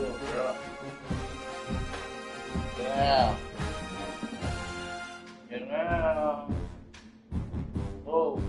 girl. Yeah. Get around. Whoa.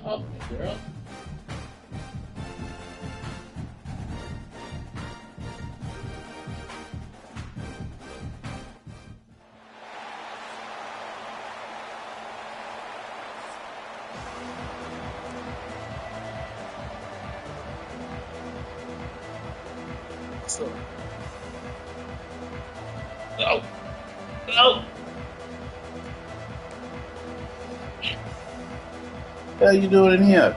Up, girl. So. No. No. What are you doing in here?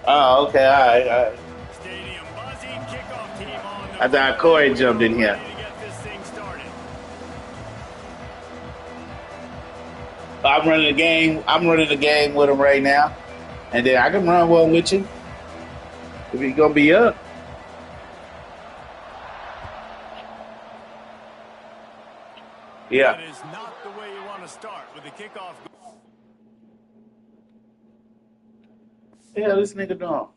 Oh, okay, all right. Stadium buzzing, kickoff team on. I thought Cory jumped in here. To get this thing started. I'm running the game. I'm running the game with him right now, and then I can run one with you if you're gonna be up. Yeah. That is not the way you want to start with the kickoff. Yeah, this nigga doing.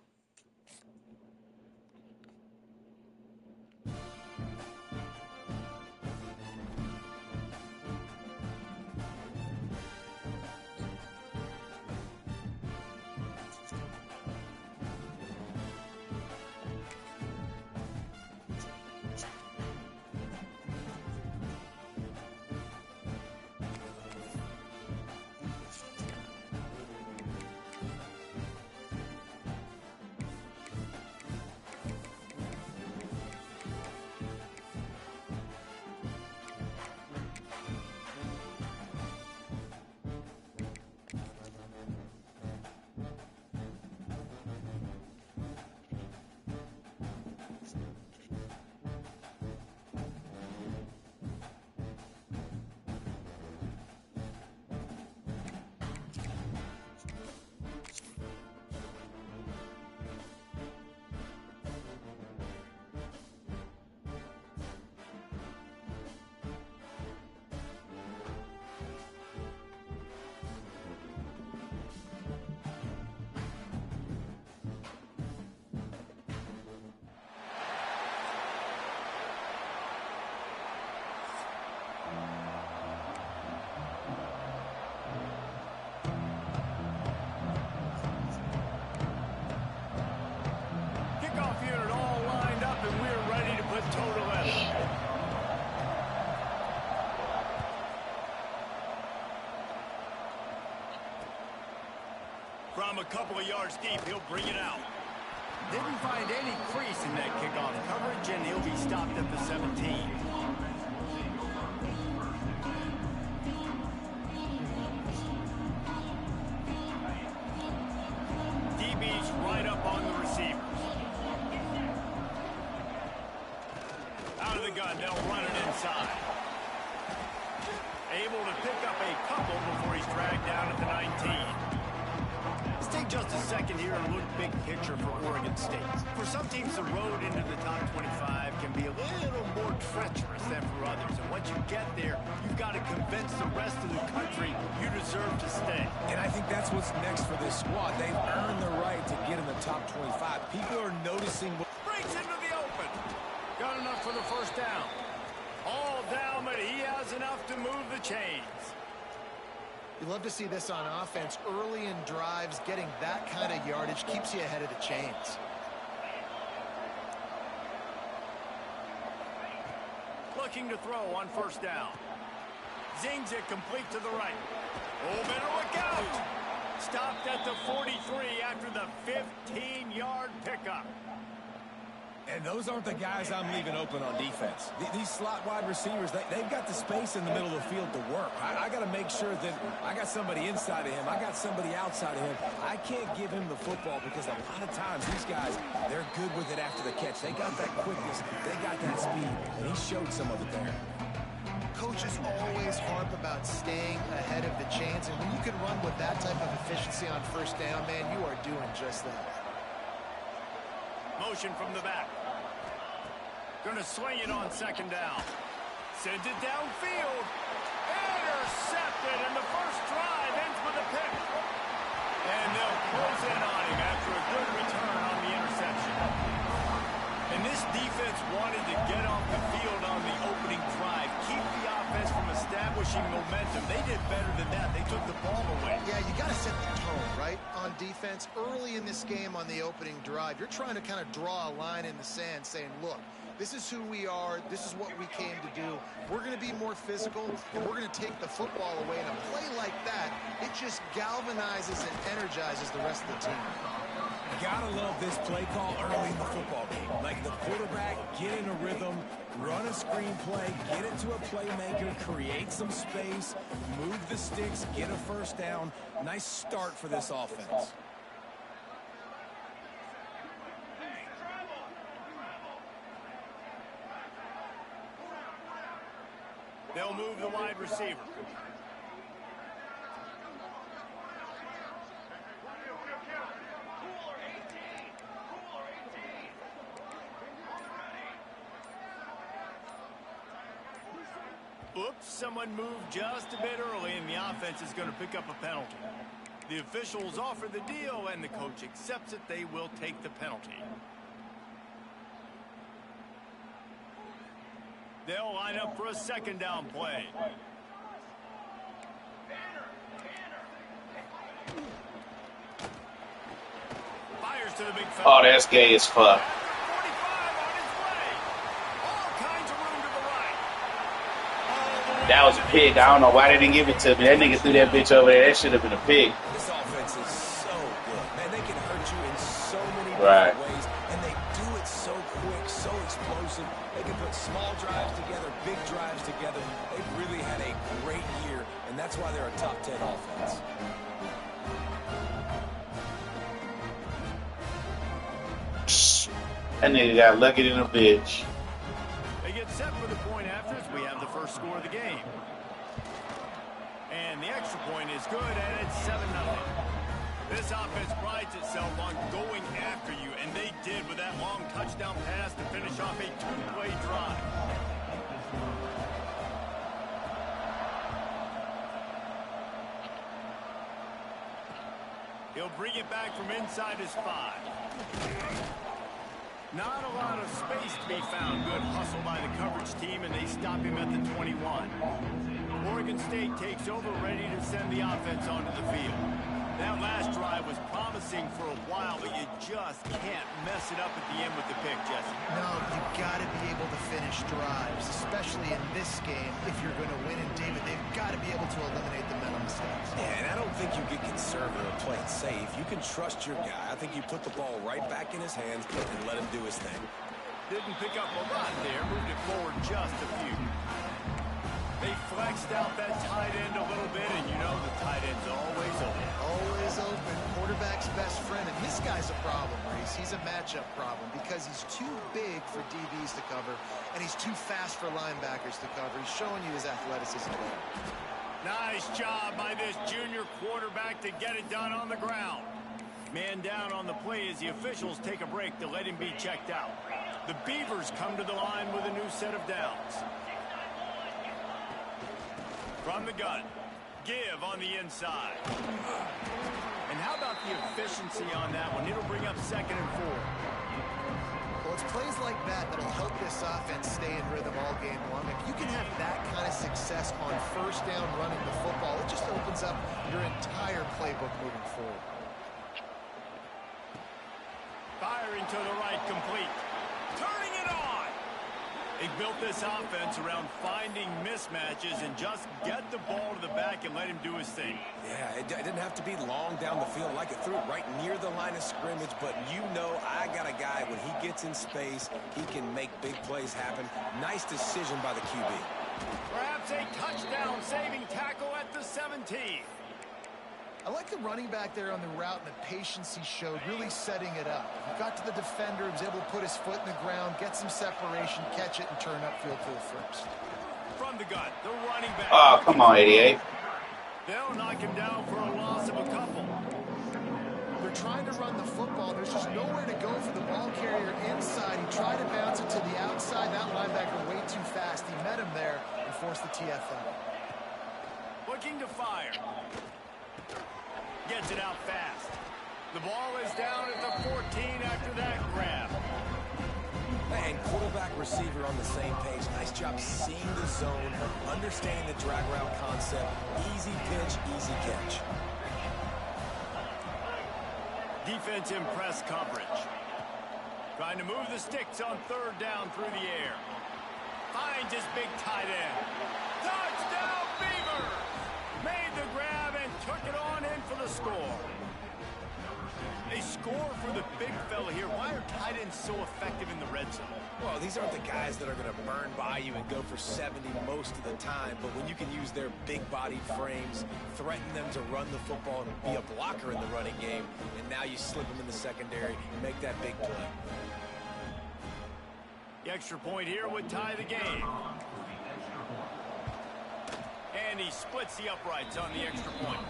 Kickoff unit all lined up, and we're ready to put toe to leather. From a couple of yards deep, he'll bring it out. Didn't find any crease in that kickoff coverage, and he'll be stopped at the 17. DB's right up on the receivers. Out of the gun, they'll run it inside. Able to pick up a couple before he's dragged down at the 19. Let's take just a second here and look big picture for Oregon State. For some teams, the road into the top 25 can be a little more treacherous than for others. And once you get there, you've got to convince the rest of the country you deserve to stay. And I think that's what's next for this squad. They've earned the right to get in the top 25. People are noticing. Breaks into the open. Got enough for the first down. All down, but he has enough to move the chains. You love to see this on offense. Early in drives, getting that kind of yardage keeps you ahead of the chains. Looking to throw on first down. Zings it complete to the right. Oh, better look out. Stopped at the 43 after the 15-yard pickup. And those aren't the guys I'm leaving open on defense. These slot wide receivers, they've got the space in the middle of the field to work. I got to make sure that I got somebody inside of him. I got somebody outside of him. I can't give him the football because a lot of times these guys, they're good with it after the catch. They got that quickness. They got that speed. And he showed some of it there. Coaches always harp about staying ahead of the chains. And when you can run with that type of efficiency on first down, man, you are doing just that. Motion from the back. Gonna swing it on second down. Sends it downfield. Intercepted, and the first drive ends with a pick. And they'll close in on him after a good return on the interception. And this defense wanted to get off the field on the opening drive, keep the offense from establishing momentum. They did better than that. They took the ball away. Yeah, you got to set the tone, right, on defense. Early in this game on the opening drive, you're trying to kind of draw a line in the sand saying, look, this is who we are. This is what we came to do. We're going to be more physical, and we're going to take the football away. And a play like that, it just galvanizes and energizes the rest of the team. Gotta love this play call early in the football game. Like the quarterback, get in a rhythm, run a screen play, get it to a playmaker, create some space, move the sticks, get a first down. Nice start for this offense. They'll move the wide receiver. Oops, someone moved just a bit early, and the offense is going to pick up a penalty. The officials offer the deal, and the coach accepts it. They will take the penalty. They'll line up for a second down play. Fires to the big fella. Oh, that's gay as fuck. That was a pig. I don't know why they didn't give it to me. That nigga threw that bitch over there. That should have been a pig. This offense is so good. Man, they can hurt you in so many Right. different ways, and they do it so quick, so explosive. They can put small drives together, big drives together. They've really had a great year, and that's why they're a top 10 offense. That nigga got lucky than a bitch. They get set for the point after as we have the first score of the game. And the extra point is good, and it's 7-0. This offense prides itself on going after you, and they did with that long touchdown pass to finish off a two-play drive. He'll bring it back from inside his 5. Not a lot of space to be found. Good hustle by the coverage team, and they stop him at the 21. Oregon State takes over, ready to send the offense onto the field. That last drive was promising for a while, but you just can't mess it up at the end with the pick, Jesse. No, you've got to be able to finish drives, especially in this game. If you're going to win, and David, they've got to be able to eliminate the mental mistakes. Yeah, and I don't think you get conservative or play it safe. You can trust your guy. I think you put the ball right back in his hands and let him do his thing. Didn't pick up a lot there, moved it forward just a few. They flexed out that tight end a little bit, and you know the tight end's always open. Always open. Quarterback's best friend. And this guy's a problem, Reese. He's a matchup problem because he's too big for DBs to cover, and he's too fast for linebackers to cover. He's showing you his athleticism there. Nice job by this junior quarterback to get it done on the ground. Man down on the play as the officials take a break to let him be checked out. The Beavers come to the line with a new set of downs. From the gun, give on the inside. And how about the efficiency on that one? It'll bring up 2nd and 4. Well, it's plays like that that'll help this offense stay in rhythm all game long. If you can have that kind of success on first down running the football, it just opens up your entire playbook moving forward. Firing to the right, complete. Turning it on. They built this offense around finding mismatches and just get the ball to the back and let him do his thing. Yeah, it didn't have to be long down the field. Like it threw it right near the line of scrimmage, but you know I got a guy, when he gets in space, he can make big plays happen. Nice decision by the QB. Perhaps a touchdown-saving tackle at the 17. I like the running back there on the route and the patience he showed, really setting it up. He got to the defender, he was able to put his foot in the ground, get some separation, catch it, and turn upfield for the first. From the gun, the running back. Oh, come on, 88. They'll knock him down for a loss of a couple. They're trying to run the football. There's just nowhere to go for the ball carrier inside. He tried to bounce it to the outside. That linebacker way too fast. He met him there and forced the TFL. Looking to fire. Gets it out fast. The ball is down at the 14 after that grab. And quarterback receiver on the same page. Nice job seeing the zone, understanding the drag route concept. Easy pitch, easy catch. Defense in press coverage. Trying to move the sticks on 3rd down through the air. Finds his big tight end. Touchdown, Beavers! Made the grab and took it on in for the score. They score for the big fella here. Why are tight ends so effective in the red zone? Well, these aren't the guys that are going to burn by you and go for 70 most of the time, but when you can use their big-bodied frames, threaten them to run the football and be a blocker in the running game, and now you slip them in the secondary and make that big play. The extra point here would tie the game. And he splits the uprights on the extra point.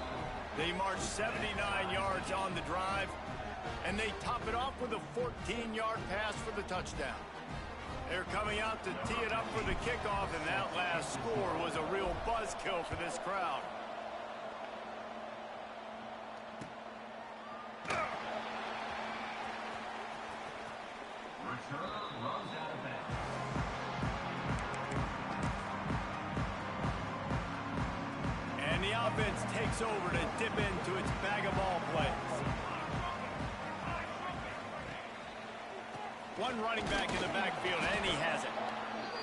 They march 79 yards on the drive, and they top it off with a 14-yard pass for the touchdown. They're coming out to tee it up for the kickoff, and that last score was a buzzkill for this crowd. And the offense takes over to dip into its bag of ball plays. One running back in the backfield, and he has it.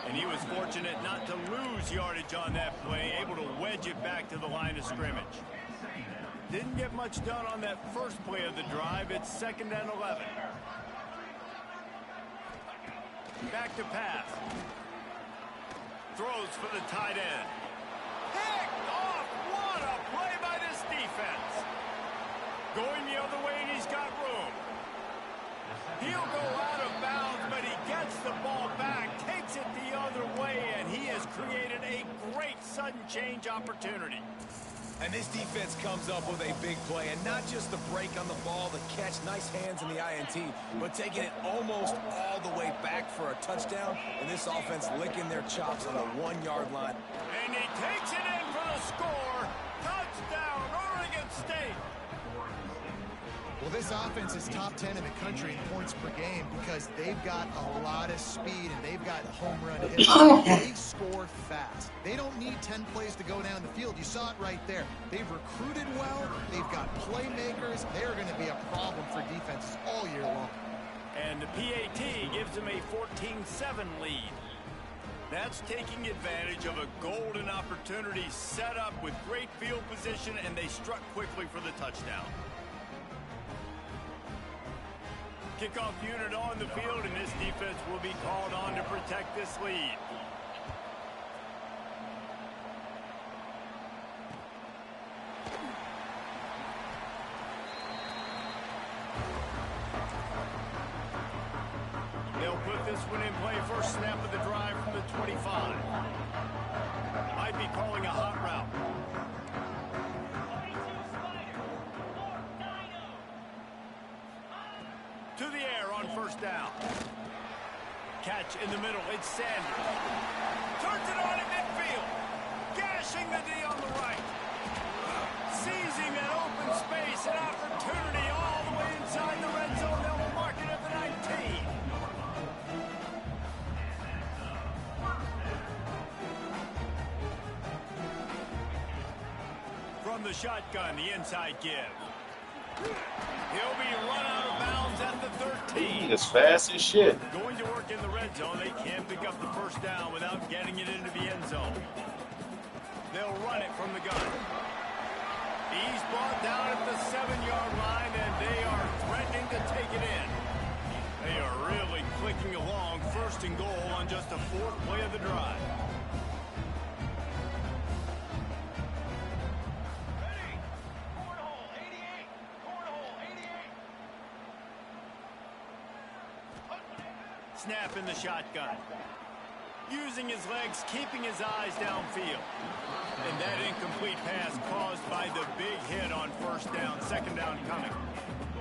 And he was fortunate not to lose yardage on that play, able to wedge it back to the line of scrimmage. Didn't get much done on that first play of the drive. It's 2nd and 11. Back to pass. Throws for the tight end. Picked off. What a play by this defense. Going the other way, and he's got room. He'll go out of bounds, but he gets the ball back, takes it the other way, and he has created a great sudden change opportunity. And this defense comes up with a big play, and not just the break on the ball, the catch, nice hands in the INT, but taking it almost all the way back for a touchdown, and this offense licking their chops on the 1-yard line. And he takes it in for the score. Touchdown, Oregon State. Well, this offense is top 10 in the country in points per game because they've got a lot of speed and they've got home run hits. They score fast. They don't need 10 plays to go down the field. You saw it right there. They've recruited well. They've got playmakers. They're going to be a problem for defenses all year long. And the PAT gives them a 14-7 lead. That's taking advantage of a golden opportunity set up with great field position, and they struck quickly for the touchdown. Kickoff unit on the field, and this defense will be called on to protect this lead. They'll put this one in play. First snap of the drive from the 25. Might be calling a hot route. To the air on first down. Catch in the middle. It's Sanders. Turns it on in midfield. Gashing the D on the right. Seizing that open space and opportunity all the way inside the red zone. They'll mark it at the 19. From the shotgun, the inside give. He'll be run out of bounds at the 13. It's fast as shit. Going to work in the red zone. They can't pick up the first down without getting it into the end zone. They'll run it from the gun. He's brought down at the 7-yard line, and they are threatening to take it in. They are really clicking along. 1st and goal on just the 4th play of the drive. Snap in the shotgun. Using his legs, keeping his eyes downfield. And that incomplete pass caused by the big hit on first down, 2nd down coming.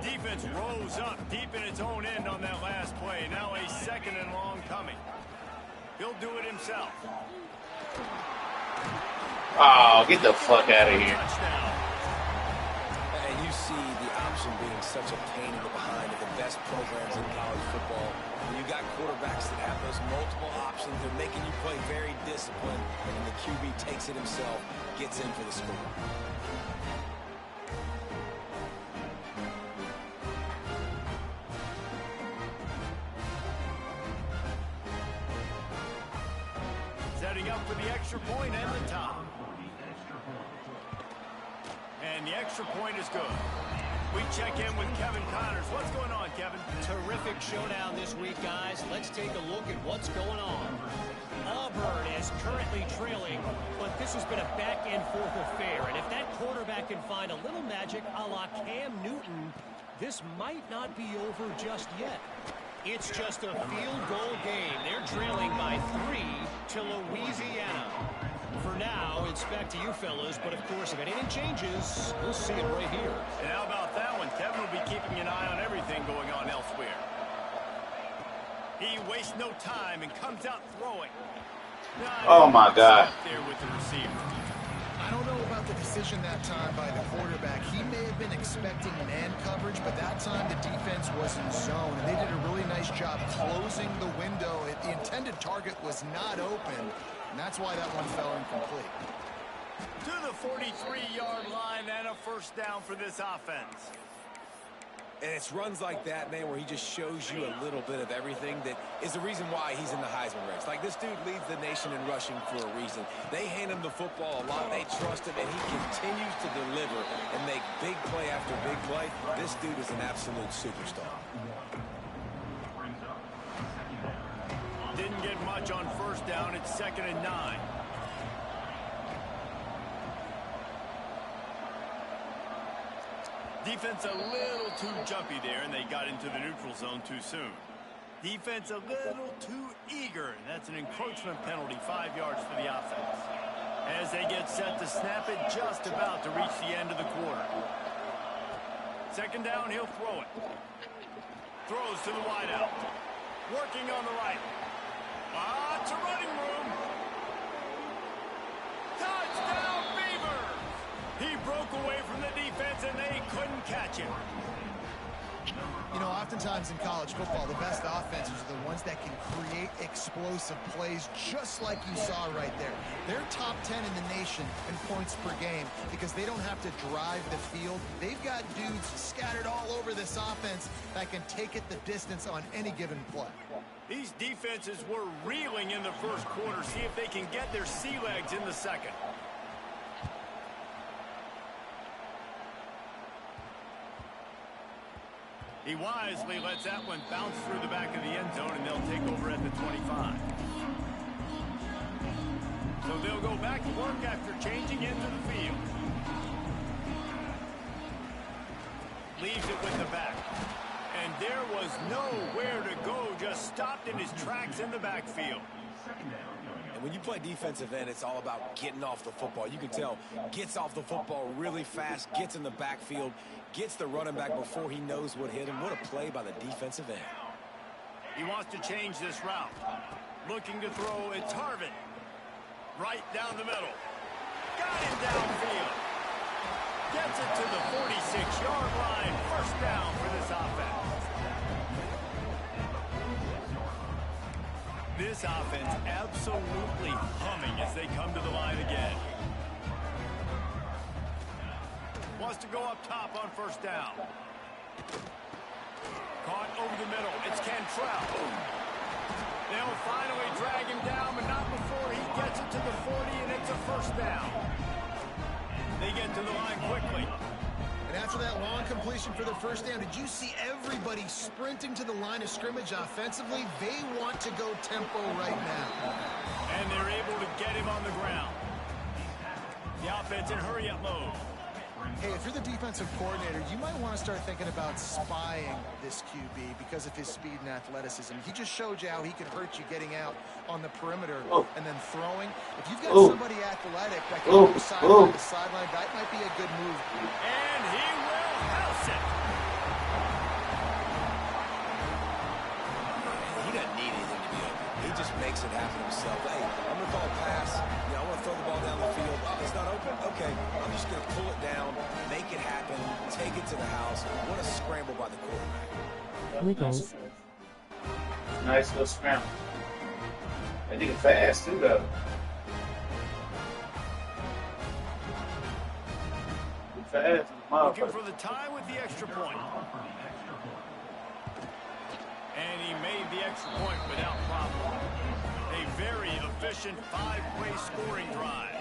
Defense rose up deep in its own end on that last play. Now a 2nd and long coming. He'll do it himself. Oh, get the fuck out of here. Touchdown. And you see the option being such a pain in the behind of the best programs in college football. When you got quarterbacks that have those multiple options, they're making you play very disciplined, and the QB takes it himself, gets in for the score. Setting up for the extra point and the top. And the extra point is good. We check in with Kevin Connors. What's going on, Kevin? Terrific showdown this week, guys. Let's take a look at what's going on. Auburn is currently trailing, but this has been a back-and-forth affair. And if that quarterback can find a little magic a la Cam Newton, this might not be over just yet. It's just a field goal game. They're trailing by 3 to Louisiana. For now, it's back to you fellas, but of course, if anything changes, we'll see it right here. And how about that one? Kevin will be keeping an eye on everything going on elsewhere. He wastes no time and comes out throwing. Oh, my God. There with the receiver. decision that time by the quarterback. He may have been expecting man coverage, but that time the defense was in zone, and they did a really nice job closing the window. The intended target was not open, and that's why that one fell incomplete. To the 43-yard line and a first down for this offense. And it's runs like that, man, where he just shows you a little bit of everything that is the reason why he's in the Heisman race. Like, this dude leads the nation in rushing for a reason. They hand him the football a lot. They trust him, and he continues to deliver and make big play after big play. This dude is an absolute superstar. Didn't get much on first down. It's 2nd and 9. Defense a little too jumpy there, and they got into the neutral zone too soon. Defense a little too eager. That's an encroachment penalty, 5 yards for the offense. As they get set to snap it, just about to reach the end of the quarter. 2nd down, he'll throw it. Throws to the wideout. Working on the right. Lots of running room. Touchdown, Beavers! He broke away from the defense, and they couldn't catch him. You know, oftentimes in college football, the best offenses are the ones that can create explosive plays, just like you saw right there. They're top 10 in the nation in points per game because they don't have to drive the field. They've got dudes scattered all over this offense that can take it the distance on any given play. These defenses were reeling in the first quarter. See if they can get their sea legs in the second. He wisely lets that one bounce through the back of the end zone, and they'll take over at the 25. So they'll go back to work after changing into the field. Leaves it with the back. And there was nowhere to go, just stopped in his tracks in the backfield. And when you play defensive end, it's all about getting off the football. You can tell, gets off the football really fast, gets in the backfield, gets the running back before he knows what hit him. What a play by the defensive end. He wants to change this route. Looking to throw, it's Harvin. Right down the middle. Got him downfield. Gets it to the 46-yard line. First down for this offense. This offense absolutely humming as they come to the line again. Wants to go up top on first down. Caught over the middle. It's Cantrell. They'll finally drag him down, but not before he gets it to the 40, and it's a first down. They get to the line quickly. And after that long completion for the first down, did you see everybody sprinting to the line of scrimmage offensively? They want to go tempo right now. And they're able to get him on the ground. The offense in hurry-up mode. Hey, if you're the defensive coordinator, you might want to start thinking about spying this QB because of his speed and athleticism. He just showed you how he can hurt you getting out on the perimeter and then throwing. If you've got somebody athletic that can go sideline to sideline, that might be a good move. And he will house it. He doesn't need anything to be open. He just makes it happen himself. Hey, I'm going to call a pass. I want to throw the ball down the field. Oh, it's not open? Okay. I'm just going to pull it down, make it happen, take it to the house. What a scramble by the quarterback. Wiggles. Nice little scramble. That nigga fast too, though. Fast. Looking for the tie with the extra point. And he made the extra point without problem. A very efficient 5-play scoring drive.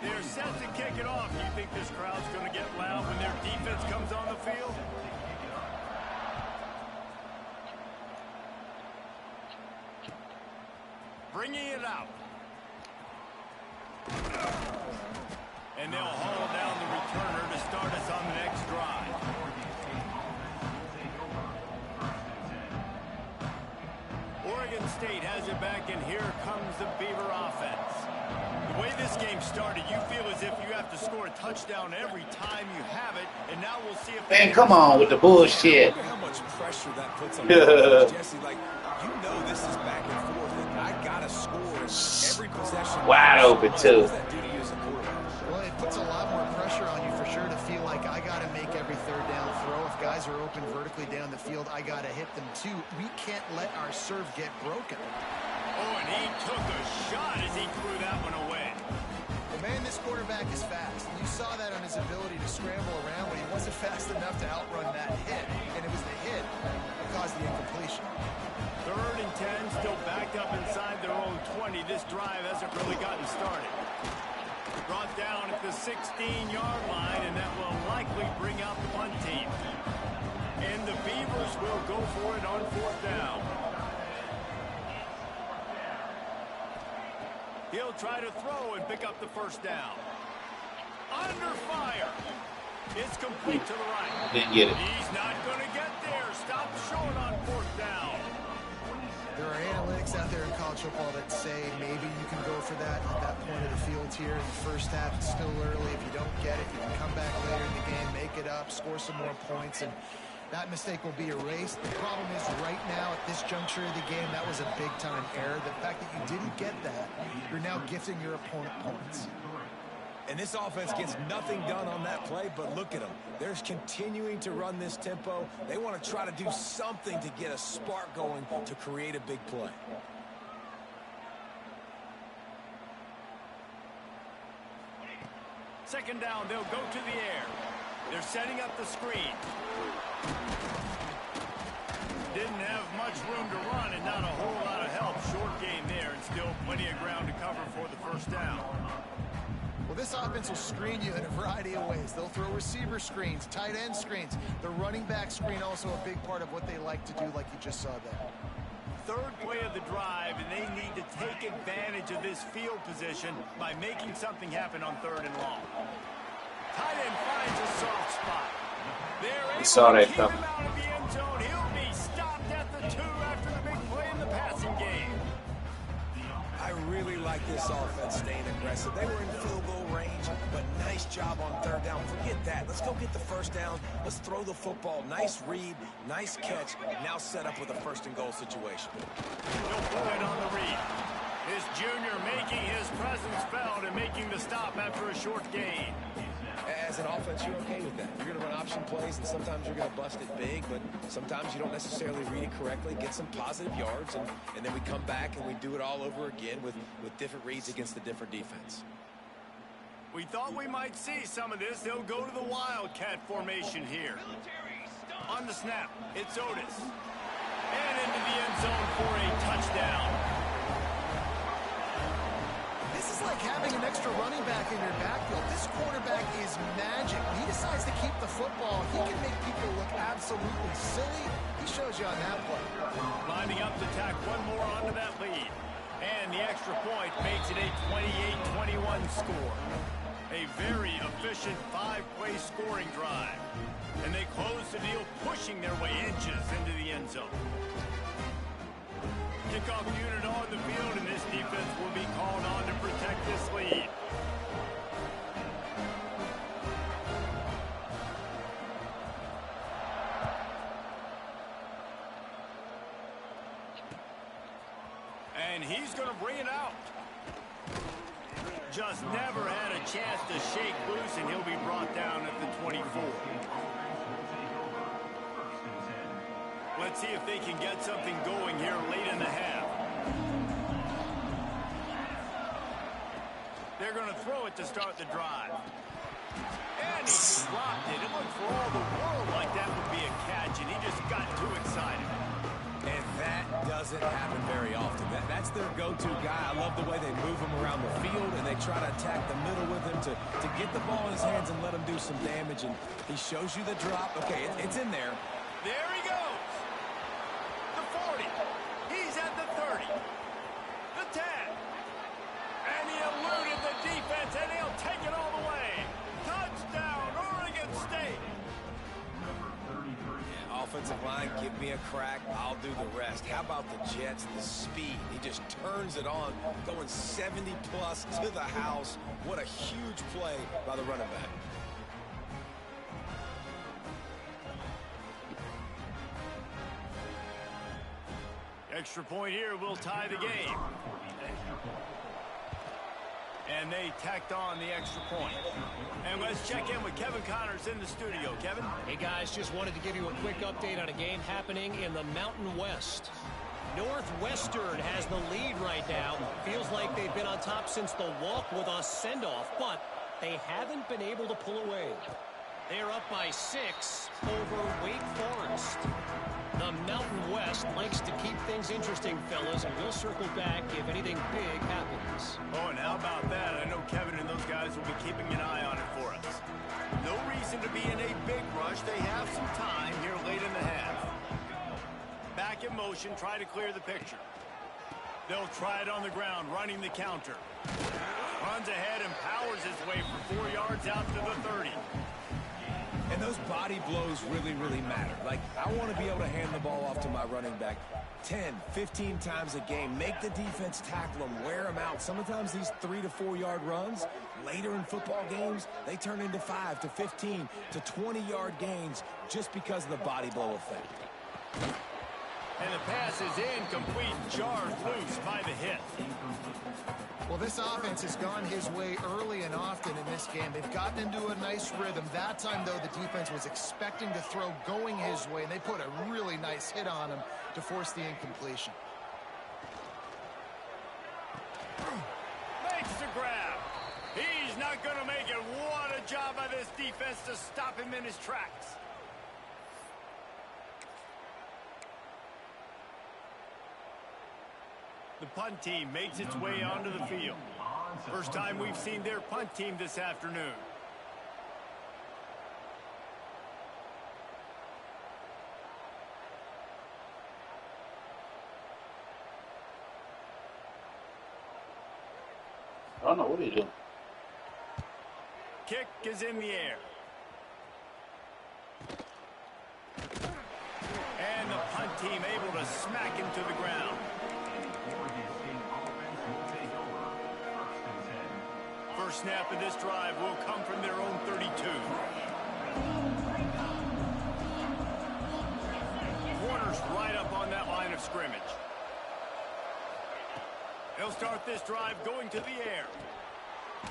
They're set to kick it off. Do you think this crowd's going to get loud when their defense comes on the field? Bringing it out. And they'll haul down the returner to start us on the next drive. Oregon State has it back, and here comes the Beaver offense. The way this game started, you feel as if you have to score a touchdown every time you have it, and now we'll see if... Man, come on with the bullshit. Look at how much pressure that puts on the Jesse, like, you know this is back and forth. Like, I got to score every possession. Wide open, too. Well, it puts a lot more pressure on open vertically down the field, I got to hit them too. We can't let our serve get broken. Oh, and he took a shot as he threw that one away. Well, man, this quarterback is fast. You saw that on his ability to scramble around, but he wasn't fast enough to outrun that hit. And it was the hit that caused the incompletion. 3rd and 10, still backed up inside their own 20. This drive hasn't really gotten started. Brought down at the 16-yard line, and that will likely bring out the punt team. And the Beavers will go for it on 4th down. He'll try to throw and pick up the 1st down. Under fire. It's complete to the right. Didn't get it. He's not going to get there. Stop short on 4th down. There are analytics out there in college football that say maybe you can go for that at that point of the field here in the first half. It's still early. If you don't get it, you can come back later in the game, make it up, score some more points, and that mistake will be erased. The problem is right now at this juncture of the game, that was a big-time error. The fact that you didn't get that, you're now gifting your opponent points. And this offense gets nothing done on that play, but look at them. They're continuing to run this tempo. They want to try to do something to get a spark going to create a big play. Second down, they'll go to the air. They're setting up the screen. Didn't have much room to run and not a whole lot of help. Short game there and still plenty of ground to cover for the 1st down. Well, this offense will screen you in a variety of ways. They'll throw receiver screens, tight end screens. The running back screen also a big part of what they like to do, like you just saw there. 3rd play of the drive, and they need to take advantage of this field position by making something happen on 3rd and long. Tight end finds a soft spot. They're able to keep him out of the end zone. He'll be stopped at the 2 after the big play in the passing game. I really like this offense staying aggressive. They were in field goal range, but nice job on 3rd down. Forget that. Let's go get the 1st down. Let's throw the football. Nice read, nice catch. Now set up with a 1st and goal situation. He'll throw it on the read. This junior making his presence felt and making the stop after a short gain. As an offense, you're okay with that. You're going to run option plays, and sometimes you're going to bust it big, but sometimes you don't necessarily read it correctly, get some positive yards, and then we come back and we do it all over again with different reads against the different defense. We thought we might see some of this. They'll go to the Wildcat formation here. On the snap, it's Otis. And into the end zone for a touchdown. This is like having an extra running back in your backfield. This quarterback is magic. When he decides to keep the football, he can make people look absolutely silly. He shows you on that play. Lining up to tack one more onto that lead. And the extra point makes it a 28-21 score. A very efficient 5-play scoring drive. And they close the deal, pushing their way inches into the end zone. Kickoff unit on the field, and this defense will be called on to protect this lead. And he's going to bring it out. Just never had a chance to shake loose, and he'll be brought down at the 24. Let's see if they can get something going here late in the half. They're going to throw it to start the drive. And he dropped it. It looked for all the world like that would be a catch, and he just got too excited. And that doesn't happen very often. That's their go-to guy. I love the way they move him around the field, and they try to attack the middle with him to get the ball in his hands and let him do some damage. And he shows you the drop. Okay, it's in there. There he goes. The 40. He's at the 30. The 10. And he eluded the defense, and he'll take it all the way. Touchdown, Oregon State. Offensive line, give me a crack, I'll do the rest. How about the Jets, the speed? He just turns it on, going 70-plus to the house. What a huge play by the running back. Extra point here will tie the game. And they tacked on the extra point. And let's check in with Kevin Connors in the studio. Kevin? Hey, guys, just wanted to give you a quick update on a game happening in the Mountain West. Northwestern has the lead right now. Feels like they've been on top since the walk with a send-off, but they haven't been able to pull away. They're up by 6 over Wake Forest. The Mountain West likes to keep things interesting, fellas, and we'll circle back if anything big happens. Oh, and how about that? I know Kevin and those guys will be keeping an eye on it for us. No reason to be in a big rush. They have some time here late in the half. Back in motion, try to clear the picture. They'll try it on the ground, running the counter. Runs ahead and powers his way for 4 yards out to the 30. And those body blows really, really matter. Like, I want to be able to hand the ball off to my running back 10, 15 times a game. Make the defense tackle them, wear them out. Sometimes these 3 to 4 yard runs, later in football games, they turn into 5 to 15 to 20 yard gains just because of the body blow effect. And the pass is incomplete, jarred loose by the hit. Well, this offense has gone his way early and often in this game. They've gotten into a nice rhythm. That time, though, the defense was expecting to throw going his way, and they put a really nice hit on him to force the incompletion. Makes the grab. He's not going to make it. What a job by this defense to stop him in his tracks. The punt team makes its way onto the field. First time we've seen their punt team this afternoon. I don't know what he's doing. Kick is in the air. And the punt team able to smack him to the ground. First snap of this drive will come from their own 32. Corners right up on that line of scrimmage. He'll start this drive going to the air.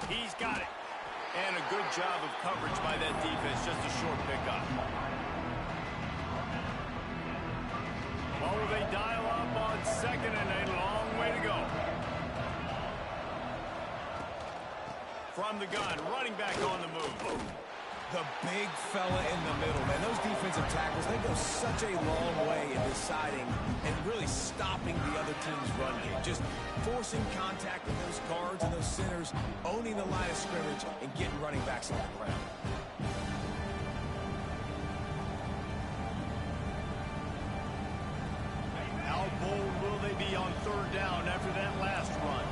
He's got it. And a good job of coverage by that defense, just a short pickup. Well, will they dial up on second and a long way to go? From the gun, running back on the move. The big fella in the middle, man. Those defensive tackles, they go such a long way in deciding and really stopping the other team's run game. Just forcing contact with those guards and those centers, owning the line of scrimmage, and getting running backs on the ground. How bold will they be on third down after that last run?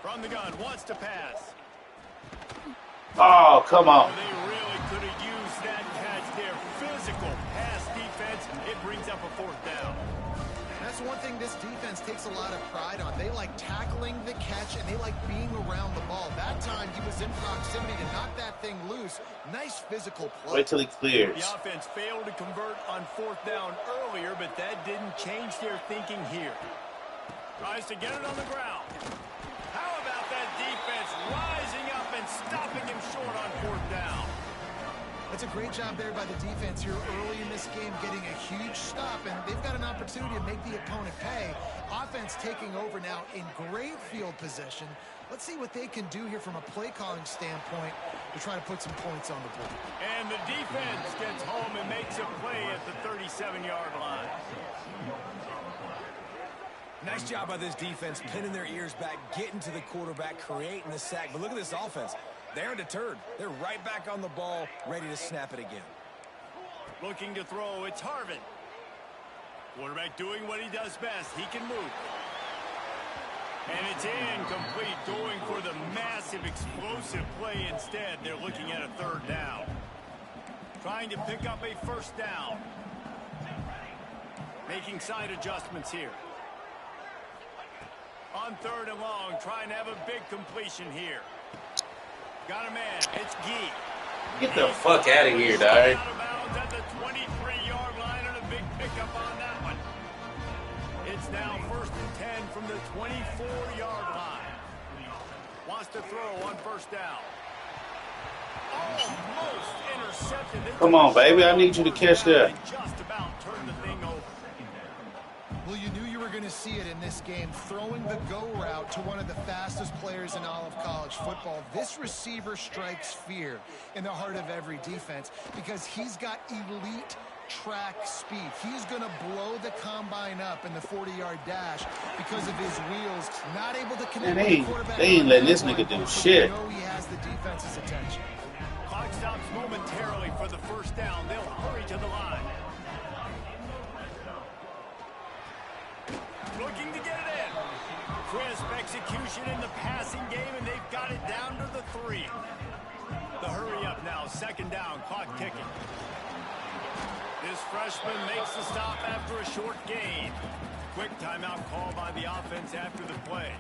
From the gun, wants to pass. Oh, come on. They really could have used that catch there. Physical pass defense. It brings up a fourth down. That's one thing this defense takes a lot of pride on. They like tackling the catch, and they like being around the ball. That time, he was in proximity to knock that thing loose. Nice physical play. Wait till he clears. The offense failed to convert on fourth down earlier, but that didn't change their thinking here. Tries to get it on the ground. How about that defense rising up and stopping him short on fourth down? That's a great job there by the defense here early in this game, getting a huge stop, and they've got an opportunity to make the opponent pay. Offense taking over now in great field position. Let's see what they can do here from a play calling standpoint to try to put some points on the board. And the defense gets home and makes a play at the 37-yard line. Nice job by this defense, pinning their ears back, getting to the quarterback, creating the sack. But look at this offense. They're deterred. They're right back on the ball, ready to snap it again. Looking to throw, it's Harvin. Quarterback doing what he does best. He can move. And it's incomplete, going for the massive, explosive play instead. They're looking at a third down. Trying to pick up a first down. Making side adjustments here. On third and long, trying to have a big completion here. Got a man. It's Gee. Get the fuck out of here, dog. Out of bounds at the 23-yard line and a big pickup on that one. It's now 1st and 10 from the 24-yard line. Wants to throw on 1st down. Almost intercepted. Come on, baby. I need you to catch that. Just about turned the thing over. Well, you knew you were going to see it in this game, throwing the go route to one of the fastest players in all of college football. This receiver strikes fear in the heart of every defense because he's got elite track speed. He's going to blow the combine up in the 40-yard dash because of his wheels. Not able to connect with the quarterback. They ain't letting this nigga do shit. You know he has the defense's attention. Clock stops momentarily for the 1st down. They'll hurry to the line. Looking to get it in. Crisp execution in the passing game, and they've got it down to the 3. The hurry up now, 2nd down, clock ticking. This freshman makes the stop after a short gain. Quick timeout call by the offense after the play.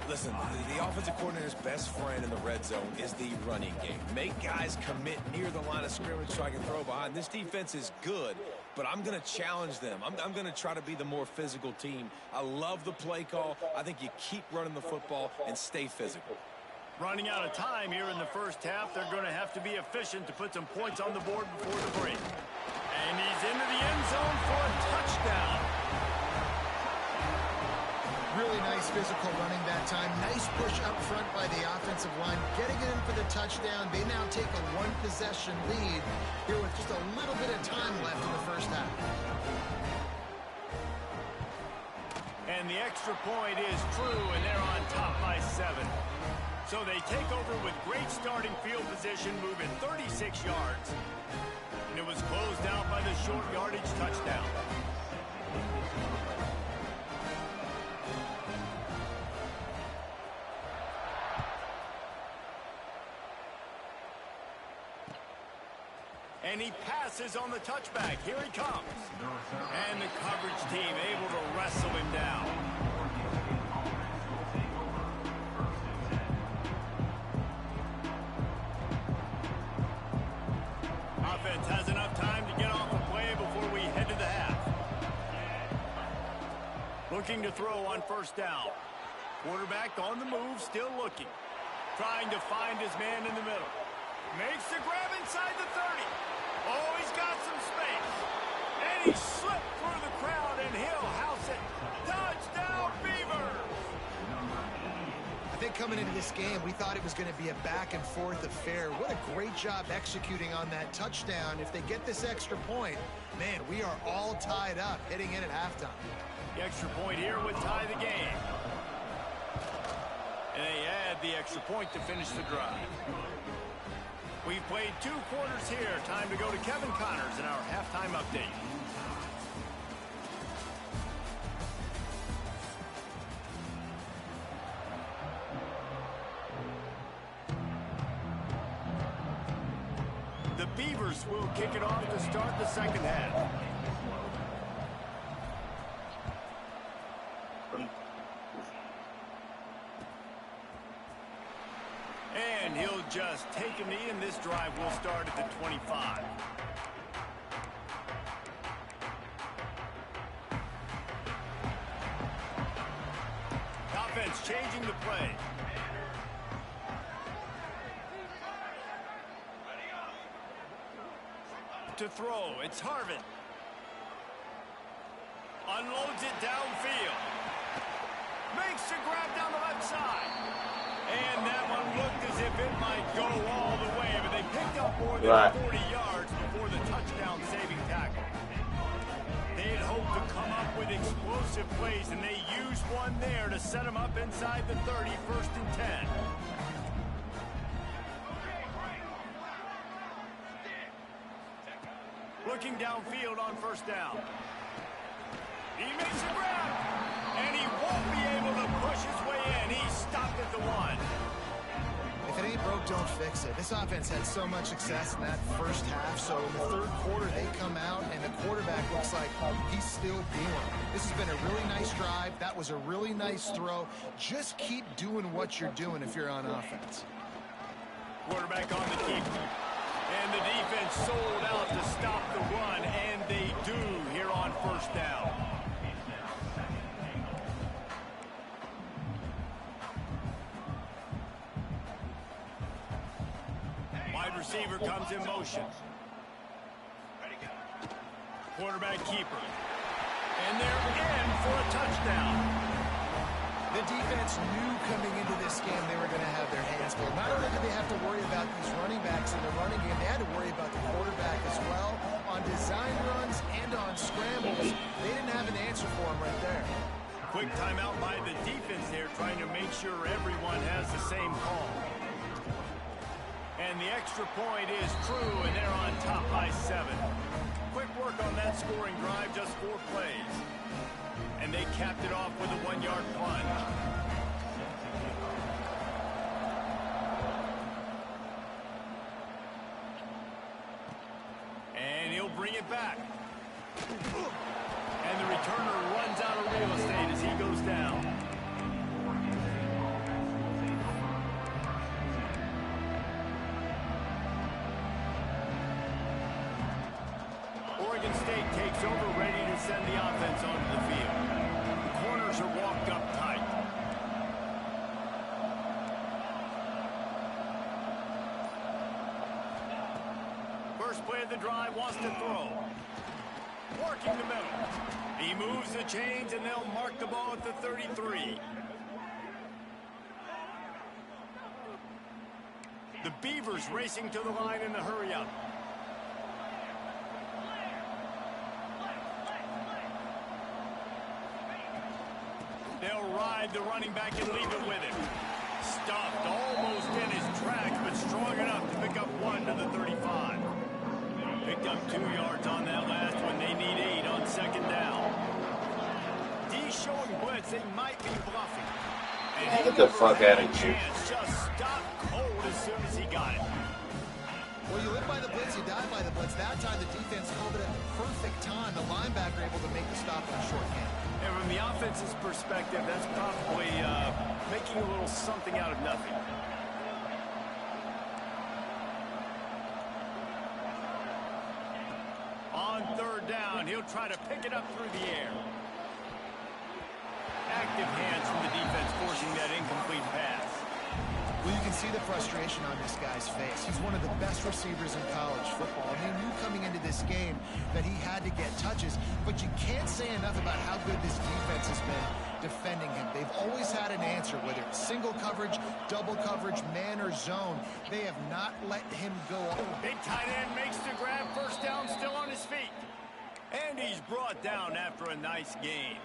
Listen, the offensive coordinator's best friend in the red zone is the running game. Make guys commit near the line of scrimmage so I can throw behind. This defense is good, but I'm going to challenge them. I'm going to try to be the more physical team. I love the play call. I think you keep running the football and stay physical. Running out of time here in the 1st half. They're going to have to be efficient to put some points on the board before the break. And he's into the end zone for a touchdown. Really nice physical running that time. Nice push up front by the offensive line. Getting it in for the touchdown. They now take a 1-possession lead here with just a little bit of time left in the 1st half. And the extra point is true, and they're on top by 7. So they take over with great starting field position, moving 36 yards. And it was closed out by the short yardage touchdown. And he passes on the touchback. Here he comes. And the coverage team able to wrestle him down. Offense has enough time to get off the play before we head to the half. Looking to throw on 1st down. Quarterback on the move, still looking. Trying to find his man in the middle. Makes the grab inside the 30. Oh, he's got some space. And he slipped through the crowd, and he'll house it. Touchdown, Beavers! I think coming into this game, we thought it was going to be a back-and-forth affair. What a great job executing on that touchdown. If they get this extra point, man, we are all tied up heading in at halftime. The extra point here would tie the game. And they add the extra point to finish the drive. We've played 2 quarters here. Time to go to Kevin Connors in our halftime update. The Beavers will kick it off to start the 2nd half. And he'll just take a knee, and this drive will start at the 25. Offense changing the play. To throw, it's Harvin. Unloads it downfield. Makes the grab down the left side. And that one looked as if it might go all the way, but they picked up more than 40 yards before the touchdown-saving tackle. They had hoped to come up with explosive plays, and they used one there to set them up inside the 30, 1st and 10. Looking downfield on 1st down. He makes a grab, and he won't be able to push his way in. He stopped at the 1. If it ain't broke, don't fix it. This offense had so much success in that 1st half, so in the 3rd quarter, they come out, and the quarterback looks like he's still dealing. This has been a really nice drive. That was a really nice throw. Just keep doing what you're doing if you're on offense. Quarterback on the keep. And the defense sold out to stop the run, and they do here on 1st down. receiver comes in motion. Quarterback keeper. And they're in for a touchdown. The defense knew coming into this game they were going to have their hands full. Not only did they have to worry about these running backs in the running game, they had to worry about the quarterback as well. On design runs and on scrambles, they didn't have an answer for him right there. Quick timeout by the defense there, trying to make sure everyone has the same call. And the extra point is true, and they're on top by 7. Quick work on that scoring drive, just 4 plays. And they capped it off with a 1-yard plunge. And he'll bring it back. And the returner runs out of real estate as he goes down. Oregon State takes over, ready to send the offense onto the field. The corners are walked up tight. First play of the drive, wants to throw. Working the middle. He moves the chains, and they'll mark the ball at the 33. The Beavers racing to the line in the hurry-up. They'll ride the running back and leave it with him. Stuffed almost in his tracks, but strong enough to pick up 1 to the 35. Picked up 2 yards on that last one. They need 8 on second down. D showing blitz. They might be bluffing. And Get the fuck out of here. Just stopped cold as soon as he got it. Well, you live by the blitz, you die by the blitz. That time the defense called it at the perfect time. The linebacker able to make the stop on a short game. And from the offense's perspective, that's probably making a little something out of nothing. On third down, he'll try to pick it up through the air. Active hands from the defense forcing that incomplete pass. Well, you can see the frustration on this guy's face. He's one of the best receivers in college football. And they knew coming into this game that he had to get touches. But you can't say enough about how good this defense has been defending him. They've always had an answer, whether it's single coverage, double coverage, man or zone. They have not let him go. Big tight end makes the grab. First down, still on his feet. And he's brought down after a nice gain.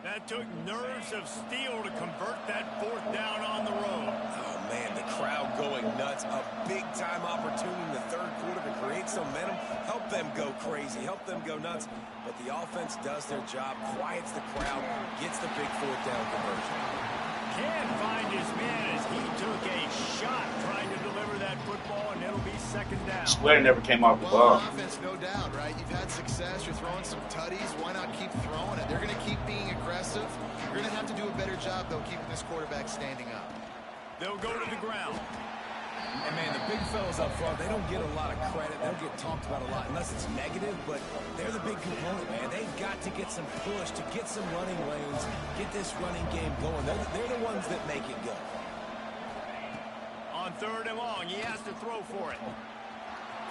That took nerves of steel to convert that 4th down on the road. Oh, man, the crowd going nuts. A big-time opportunity in the third quarter to create some momentum. Help them go crazy. Help them go nuts. But the offense does their job, quiets the crowd, gets the big 4th down conversion. Can't find his man as he took a shot trying to deliver that football, and it'll be second down. Swear never came off the Well, ball. offense, no doubt, right? You've had success. You're throwing some tutties. Why not keep throwing it? They're going to keep being aggressive. You're going to have to do a better job, though, keeping this quarterback standing up. They'll go to the ground. And, man, the big fellas up front, they don't get a lot of credit. They don't get talked about a lot unless it's negative, but they're the big component, man. They've got to get some push, to get some running lanes, get this running game going. They're the ones that make it go. On third and long, he has to throw for it.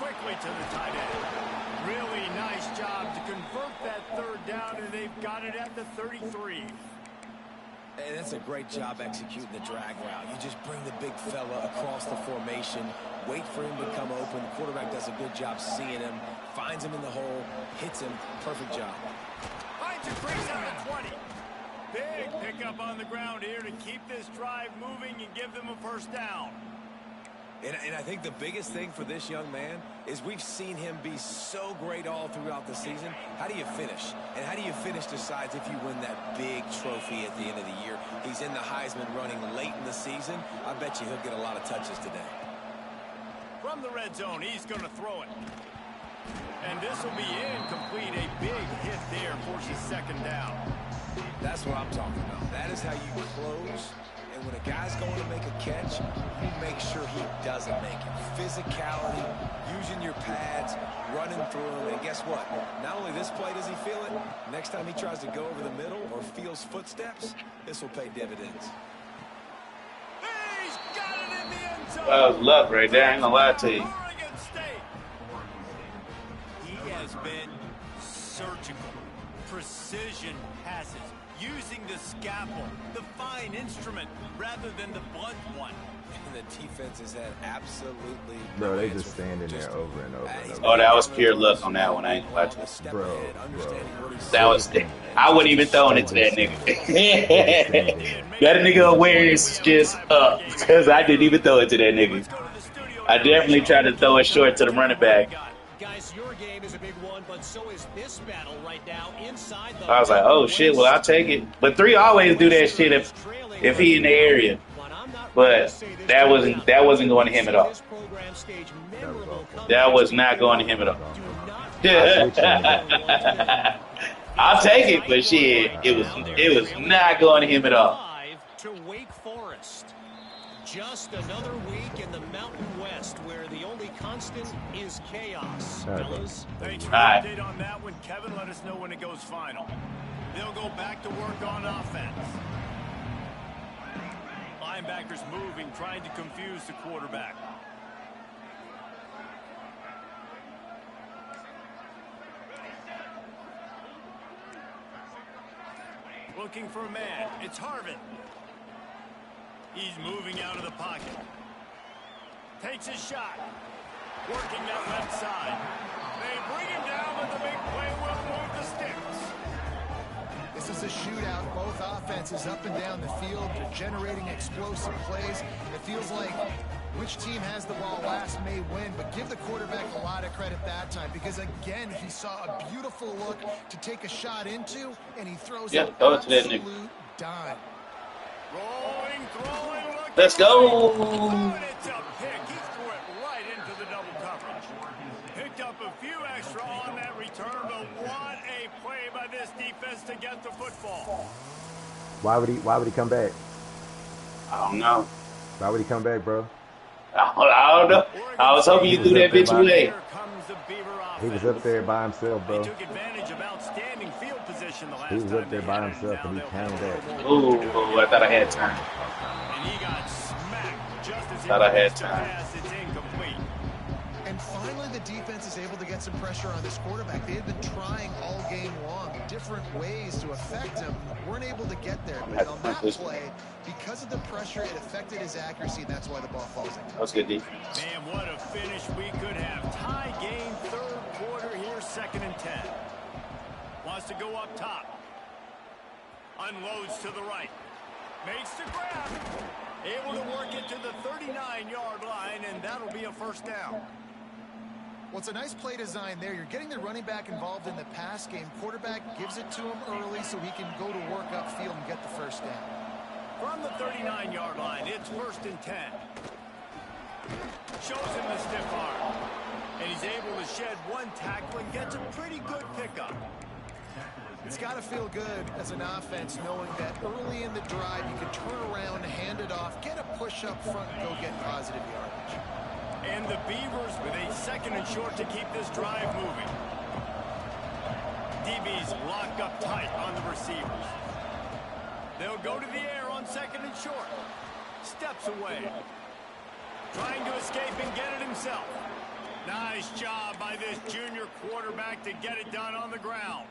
Quickly to the tight end. Really nice job to convert that third down, and they've got it at the 33. And that's a great job executing the drag route. You just bring the big fella across the formation, wait for him to come open. The quarterback does a good job seeing him, finds him in the hole, hits him. Perfect job. Finds a crease on the 20. Big pickup on the ground here to keep this drive moving and give them a first down. And I think the biggest thing for this young man is we've seen him be so great all throughout the season. How do you finish? And how do you finish decides if you win that big trophy at the end of the year. He's in the Heisman running late in the season. I bet you he'll get a lot of touches today. From the red zone, he's going to throw it. And this will be incomplete. A big hit there forces second down. That's what I'm talking about. That is how you close. And when a guy's going to make a catch, you make sure he doesn't make it. Physicality, using your pads, running through him. And guess what? Not only this play does he feel it, next time he tries to go over the middle or feels footsteps, this will pay dividends. He's got it in the end zone. That was luck right there. I ain't gonna lie to you. He has been surgical, precision passes, using the scalpel, the fine instrument, rather than the blunt one. And the defense has had absolutely Bro, they just standing there over and over and over. Oh, that was pure luck on that one. I ain't gonna lie to you. Bro. That was. I wouldn't even throw it to that nigga. That nigga awareness just up because I didn't even throw it to that nigga. I definitely tried to throw it short to the running back. Guys, your game is a big one, but so is this battle right now inside the I was like, oh shit, well I'll take it. But 3 always do that shit if he in the area. But that wasn't going to him at all. That was not going to him at all. I'll take it, but shit, it was not going to him at all. To Wake Forest. Just another week in the Mountain West where the only constant is chaos. Fellas. Thanks for the update on that one, Kevin. Let us know when it goes final. They'll go back to work on offense. Linebackers moving, trying to confuse the quarterback. Looking for a man. It's Harvin. He's moving out of the pocket. Takes a shot. Working that left side. They bring him down, but the big play will move the sticks. This is a shootout. Both offenses up and down the field. They're generating explosive plays. It feels like which team has the ball last may win, but give the quarterback a lot of credit that time because, again, he saw a beautiful look to take a shot into, and he throws an absolute dime. Rolling, throwing, looking. Let's go. And it's a pick. He threw it right into the double coverage. Picked up a few extra on that return, but what a play by this defense to get the football. Why would he come back? I don't know. Why would he come back, bro? I don't know. I was hoping you threw that bitch away. He was up there by himself, bro. Took advantage of outstanding field position the last He was up there by himself, and he came back. Ooh, I thought I had time. And he got smacked just as he Thought I had to time. pass. It's incomplete. And finally, the defense is able to get some pressure on this quarterback. They had been trying all game long, different ways to affect him. Weren't able to get there. But on that play, because of the pressure, it affected his accuracy, and that's why the ball falls in. That was good defense. Man, what a finish we could have. Tie game, third quarter here, 2nd and 10. Wants to go up top. Unloads to the right. Makes the grab. Able to work it to the 39-yard line, and that'll be a first down. Well, it's a nice play design there. You're getting the running back involved in the pass game. Quarterback gives it to him early so he can go to work upfield and get the first down. From the 39-yard line, it's 1st and 10. Shows him the stiff arm. And he's able to shed one tackle and gets a pretty good pickup. It's got to feel good as an offense knowing that early in the drive you can turn around, hand it off, get a push up front, and go get positive yardage. And the Beavers with a 2nd and short to keep this drive moving. DBs lock up tight on the receivers. They'll go to the air on 2nd and short. Steps away. Trying to escape and get it himself. Nice job by this junior quarterback to get it done on the ground.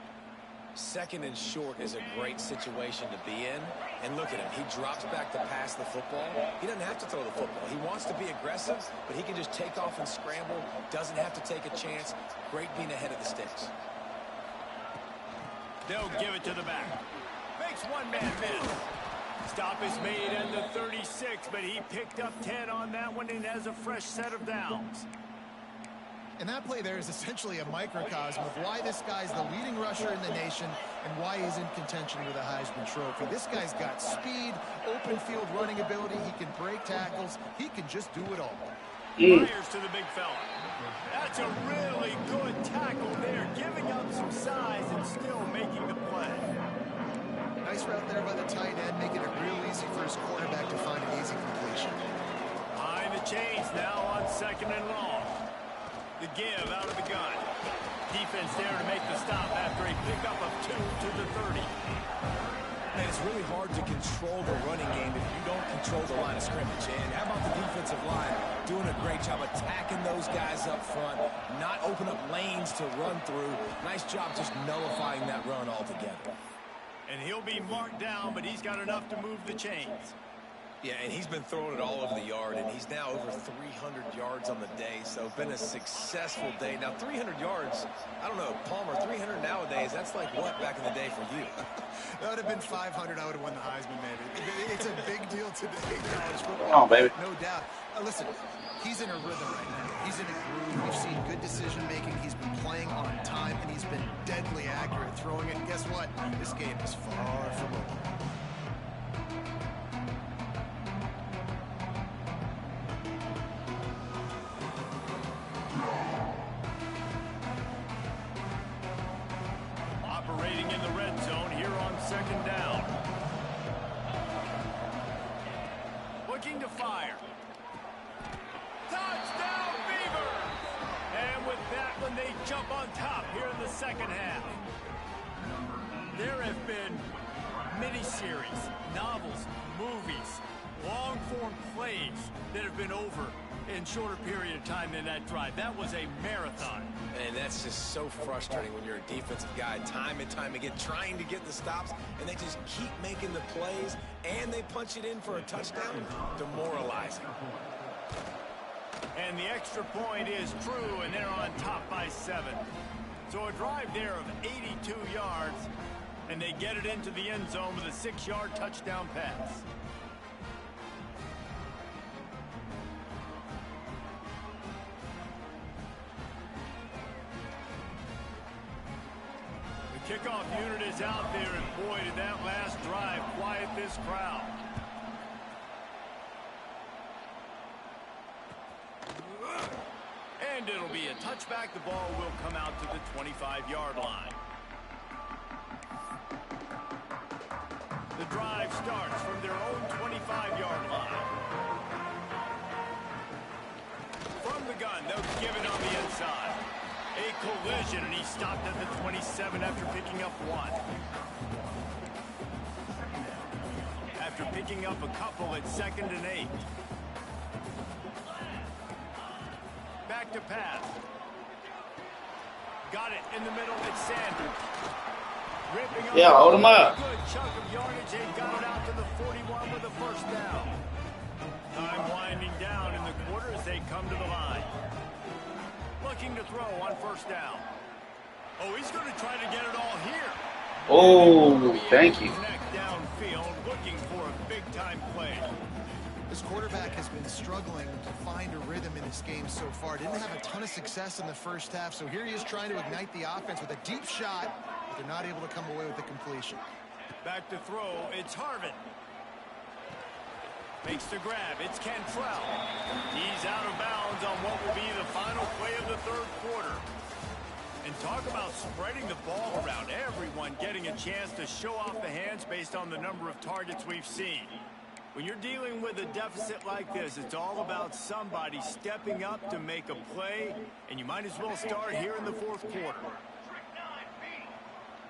2nd and short is a great situation to be in. And look at him. He drops back to pass the football. He doesn't have to throw the football. He wants to be aggressive, but he can just take off and scramble. Doesn't have to take a chance. Great being ahead of the sticks. They'll give it to the back. Makes one man miss. Stop is made at the 36, but he picked up 10 on that one and has a fresh set of downs. And that play there is essentially a microcosm of why this guy's the leading rusher in the nation and why he's in contention with a Heisman Trophy. This guy's got speed, open field running ability. He can break tackles. He can just do it all. Fires to the big fella. That's a really good tackle there, giving up some size and still making the play. Nice route there by the tight end, making it real easy for his quarterback to find an easy completion. Behind the chains now on 2nd and long. The give out of the gun. Defense there to make the stop after a pickup of 2 to the 30. And it's really hard to control the running game if you don't control the line of scrimmage. And how about the defensive line doing a great job attacking those guys up front, not open up lanes to run through. Nice job just nullifying that run altogether. And he'll be marked down, but he's got enough to move the chains. Yeah, and he's been throwing it all over the yard, and he's now over 300 yards on the day, so been a successful day. Now, 300 yards, I don't know, Palmer, 300 nowadays, that's like what back in the day for you? That would have been 500. I would have won the Heisman, maybe. It's a big deal today in college football. Come on, baby. No doubt. Listen, he's in a rhythm right now. He's in a groove. We've seen good decision-making. He's been playing on time, and he's been deadly accurate throwing it. And guess what? This game is far from over. Operating in the red zone here on second down. Looking to fire. Touchdown, Beavers! And with that one, they jump on top here in the second half. There have been miniseries, novels, movies, long-form plays that have been over in shorter period of time than that drive. That was a marathon. And that's just so frustrating when you're a defensive guy, time and time again, trying to get the stops, and they just keep making the plays, and they punch it in for a touchdown. Demoralizing. And the extra point is true, and they're on top by 7. So a drive there of 82 yards, and they get it into the end zone with a 6-yard touchdown pass. The kickoff unit is out there, and boy, did that last drive quiet this crowd. And it'll be a touchback. The ball will come out to the 25-yard line. The drive starts from their own 25-yard line. From the gun, they'll give it on the inside. A collision, and he stopped at the 27 after picking up 1. After picking up a couple at 2nd and 8. Back to pass. Got it in the middle. It's Sanders. Ripping up. Yeah, hold him up. Good chunk of yardage. They got it out to the 41 with a first down. Time winding down in the quarter as they come to the line. Looking to throw on first down. Oh, he's going to try to get it all here. Oh, thank you. Connect downfield, looking for a big-time play. This quarterback has been struggling to find a rhythm in this game so far. Didn't have a ton of success in the first half, so here he is trying to ignite the offense with a deep shot, but they're not able to come away with the completion. Back to throw, it's Harvin. Makes the grab, it's Cantrell. He's out of bounds on what will be the final play of the third quarter. And talk about spreading the ball around, everyone getting a chance to show off the hands based on the number of targets we've seen. When you're dealing with a deficit like this, it's all about somebody stepping up to make a play, and you might as well start here in the fourth quarter.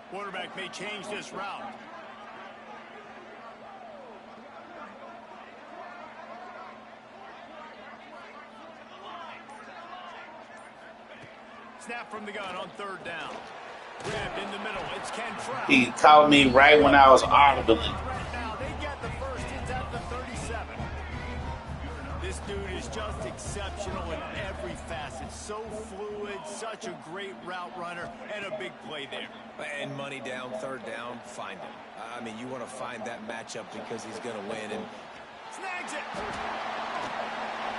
Quarterback may change this route. Snap from the gun on third down. Grabbed in the middle. It's Cantrell. He called me right when I was arbitling. Now they get the first. It's at the 37. This dude is just exceptional in every facet. So fluid, such a great route runner, and a big play there. And money down, third down, find him. I mean, you want to find that matchup because he's going to win. And snags it.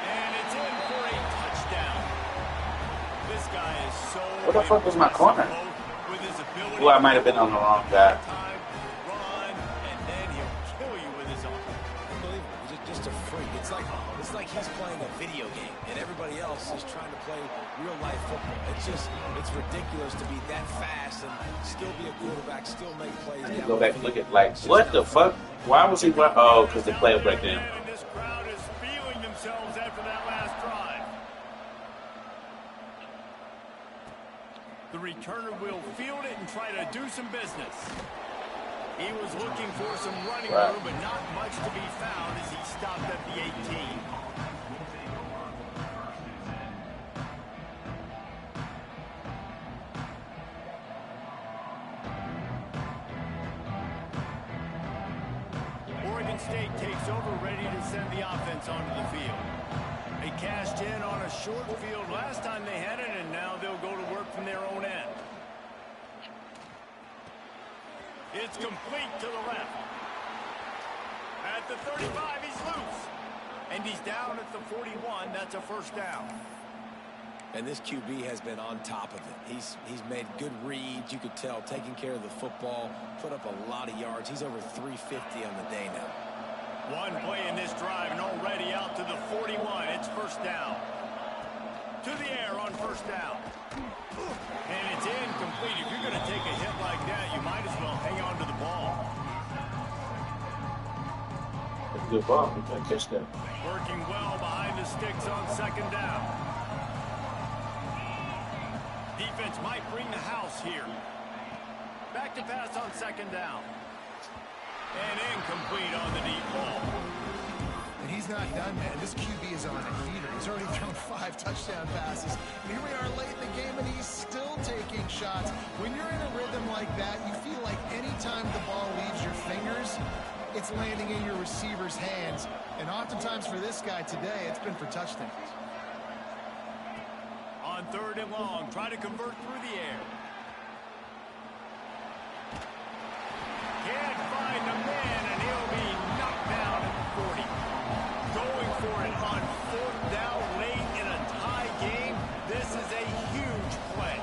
And it's in for a touchdown. This guy is so... What the fuck was my corner? With his ability. Well, I might have been on the wrong guy. Run, and then he'll kill you with his arm. Unbelievable. Just a freak. It's like he's playing a video game, and everybody else is trying to play real-life football. It's ridiculous to be that fast and still be a quarterback, still make plays. I need to go back and look at, like, what the fuck? Why was he... Oh, because the play break down. And this crowd is feeling themselves after that last drive. The returner will field it and try to do some business. He was looking for some running room, but not much to be found as he stopped at the 18. Oregon State takes over, ready to send the offense onto the field. They cashed in on a short field last time they had it, and now they'll go to work from their own end. It's complete to the left. At the 35, he's loose. And he's down at the 41. That's a first down. And this QB has been on top of it. He's made good reads. You could tell, taking care of the football, put up a lot of yards. He's over 350 on the day now. One play in this drive and already out to the 41. It's first down. To the air on first down. And it's incomplete. If you're going to take a hit like that, you might as well hang on to the ball. That's a good ball. You gotta catch that. Working well behind the sticks on second down. Defense might bring the house here. Back to pass on second down. And incomplete on the deep ball. And he's not done, man. This QB is on a heater. He's already thrown 5 touchdown passes. And here we are late in the game, and he's still taking shots. When you're in a rhythm like that, you feel like any time the ball leaves your fingers, it's landing in your receiver's hands. And oftentimes for this guy today, it's been for touchdowns. On third and long, try to convert through the air. Can't find the man, and he'll be knocked down at the 40. Going for it on fourth down late in a tie game. This is a huge play.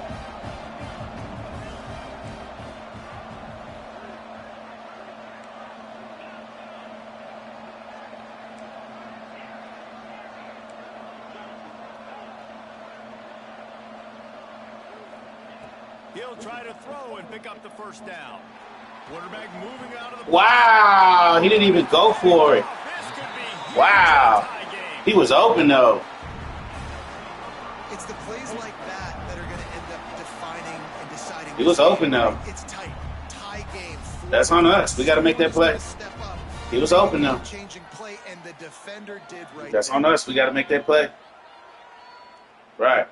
He'll try to throw and pick up the first down. Quarterback moving out of the Wow, he didn't even go for it. Wow, he was open though. It's the plays like that that are going to end up defining and deciding. He was open though. It's tight. Tie game. That's on us. We got to make that play. He was open though. Changing play, and the defender did right. That's on us. We got to make that play. Right.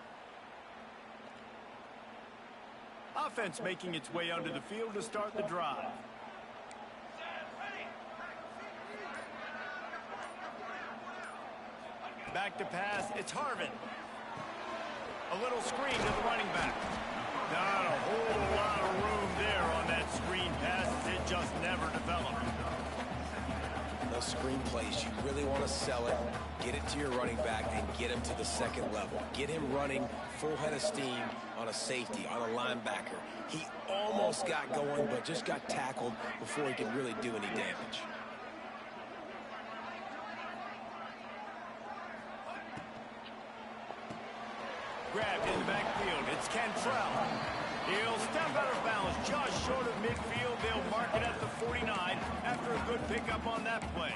Offense making its way onto the field to start the drive. Back to pass, it's Harvin. A little screen to the running back. Not a whole lot of room there on that screen pass. It just never developed. Those screen plays, you really want to sell it, get it to your running back, and get him to the second level. Get him running full head of steam on a safety, on a linebacker. He almost got going, but just got tackled before he could really do any damage. Grabbed in the backfield. It's Cantrell. He'll step out of bounds just short of midfield. They'll mark it at the 49 after a good pickup on that play.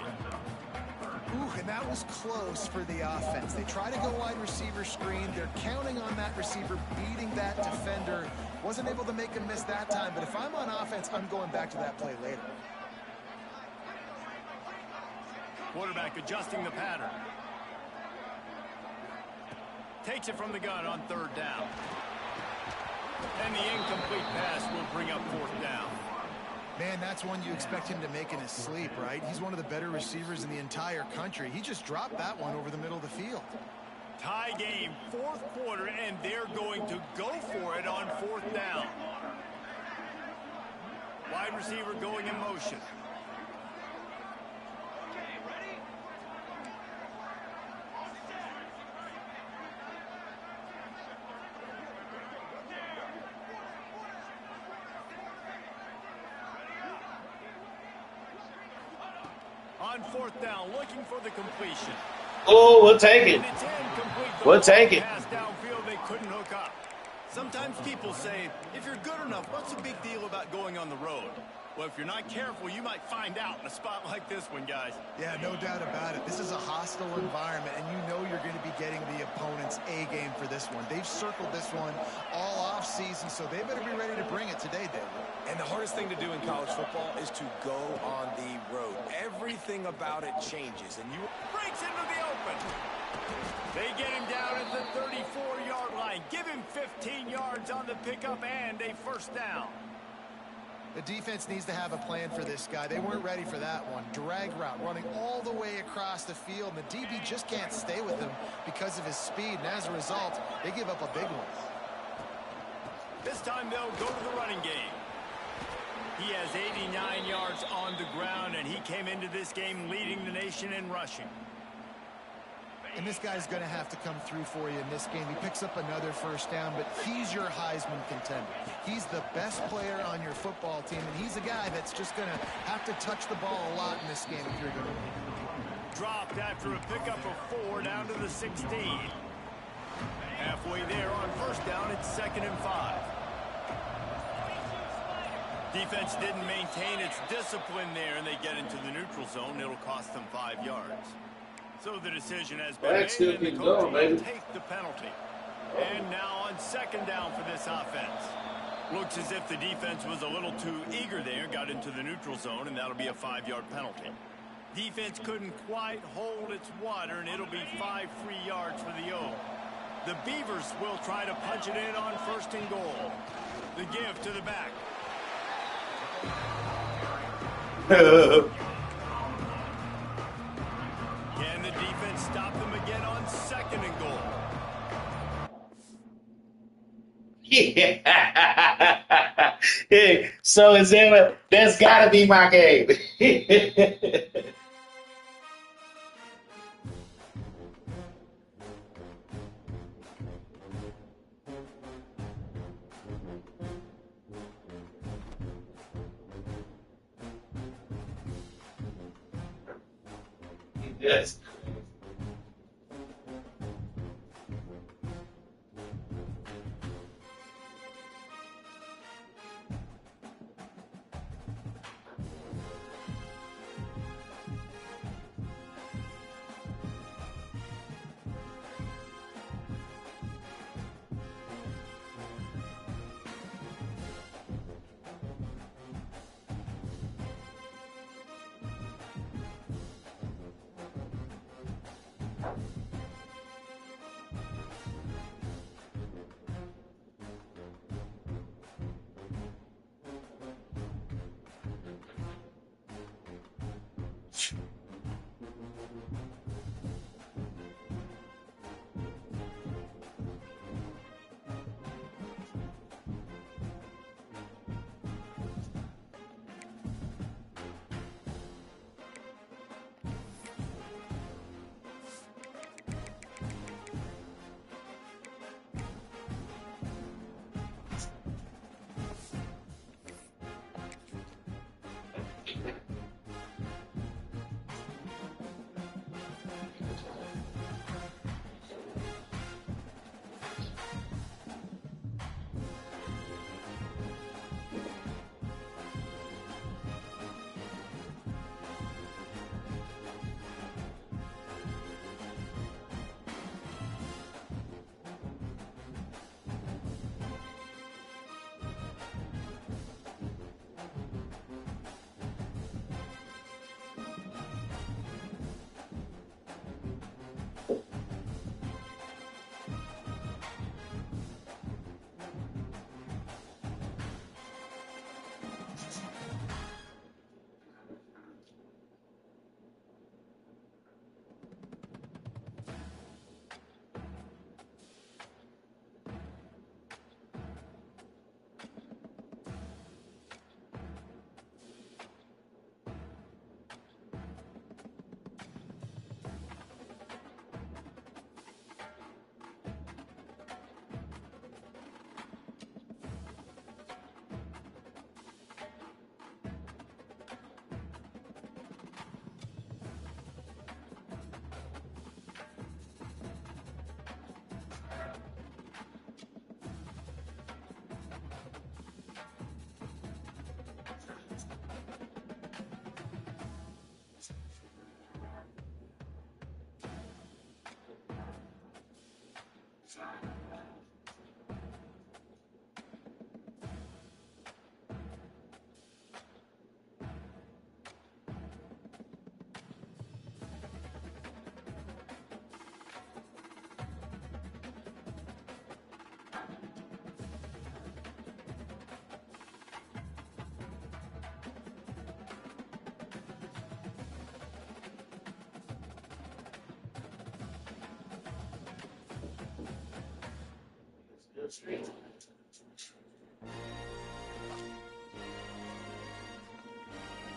Ooh, and that was close for the offense. They try to go wide receiver screen. They're counting on that receiver beating that defender. Wasn't able to make him miss that time, but if I'm on offense, I'm going back to that play later. Quarterback adjusting the pattern. Takes it from the gun on third down. And the incomplete pass will bring up fourth down. Man, that's one you expect him to make in his sleep, right? He's one of the better receivers in the entire country. He just dropped that one over the middle of the field. Tie game, fourth quarter, and they're going to go for it on fourth down. Wide receiver going in motion. On fourth down, looking for the completion. Oh, we'll take it. We'll take it. Pass downfield, they couldn't hook up. Sometimes people say, if you're good enough, what's the big deal about going on the road? Well, if you're not careful, you might find out in a spot like this one, guys. Yeah, no doubt about it. This is a hostile environment, and you know you're going to be getting the opponent's A game for this one. They've circled this one all off season, so they better be ready to bring it today, David. And the hardest thing to do in college football is to go on the road. Everything about it changes, and you Breaks into the open. They get him down at the 34-yard line. Give him 15 yards on the pickup and a first down. The defense needs to have a plan for this guy. They weren't ready for that one. Drag route, running all the way across the field. And the DB just can't stay with him because of his speed. And as a result, they give up a big one. This time they'll go to the running game. He has 89 yards on the ground, and he came into this game leading the nation in rushing. And this guy's going to have to come through for you in this game. He picks up another first down, but he's your Heisman contender. He's the best player on your football team, and he's a guy that's just going to have to touch the ball a lot in this game if you're going to. Dropped after a pickup of 4 down to the 16. Halfway there on first down, it's 2nd and 5. Defense didn't maintain its discipline there, and they get into the neutral zone. It'll cost them 5 yards. So the decision has been made, and the coach will take the penalty. And now on 2nd down for this offense. Looks as if the defense was a little too eager there, got into the neutral zone, and that'll be a 5-yard penalty. Defense couldn't quite hold its water, and it'll be 5 free yards for the O. The Beavers will try to punch it in on 1st and goal. The give to the back. Can the defense stop them again on 2nd and goal? Yeah. So is there that's got to be my game. Yes.